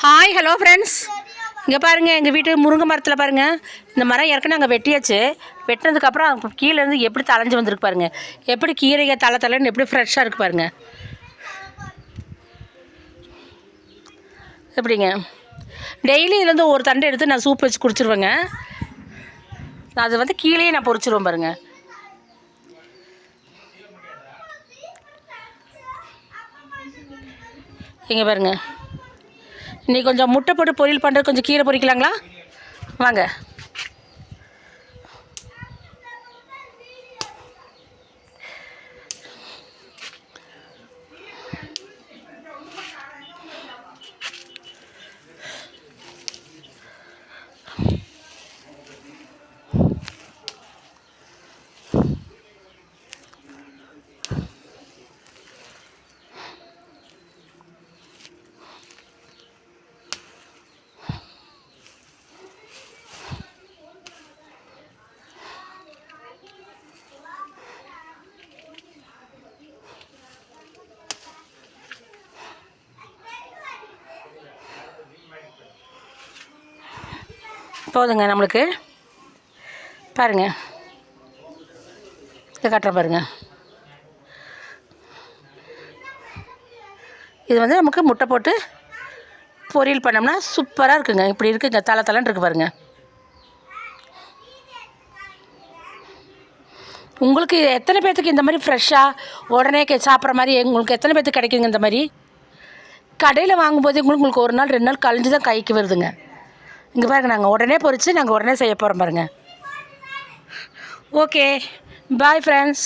Hi hello friends, இங்கே பாருங்கள் எங்கள் வீட்டு முருங்கை மரத்தில் பாருங்கள். இந்த மரம் ஏற்கனவே நாங்கள் வெட்டியாச்சு. வெட்டினதுக்கப்புறம் கீழேருந்து எப்படி தளைஞ்சு வந்திருக்கு பாருங்கள். எப்படி கீரையை தலைன்னு எப்படி ஃப்ரெஷ்ஷாக இருக்குது பாருங்கள். எப்படிங்க டெய்லி இதுலேருந்து ஒரு தண்டை எடுத்து நான் சூப் வச்சு குடிச்சிருவேங்க. அது வந்து கீழே நான் பொறிச்சிருவேன் பாருங்கள். இங்கே பாருங்கள், இன்றைக்கி கொஞ்சம் முட்டை போட்டு பொரியல் பண்ணுறது, கொஞ்சம் கீரை பொரிக்கலாங்களா? வாங்க. போதுங்க நம்மளுக்கு. பாருங்கள், இதை காட்டுறேன் பாருங்கள். இது வந்து நமக்கு முட்டை போட்டு பொரியல் பண்ணோம்னா சூப்பராக இருக்குங்க. இப்படி இருக்குங்க, தலைன்னு இருக்குது பாருங்கள். உங்களுக்கு எத்தனை பேர்த்துக்கு இந்த மாதிரி ஃப்ரெஷ்ஷாக உடனே சாப்பிட்ற மாதிரி உங்களுக்கு எத்தனை பேர்த்துக்கு கிடைக்குங்க? இந்த மாதிரி கடையில் வாங்கும்போது உங்களுக்கு ஒரு நாள் 2 நாள் கழிஞ்சு தான் கைக்கு வருதுங்க. இங்கே பாருங்கள், நாங்கள் உடனே பொரித்து நாங்கள் உடனே செய்ய போகிறோம் பாருங்கள். Okay, bye friends.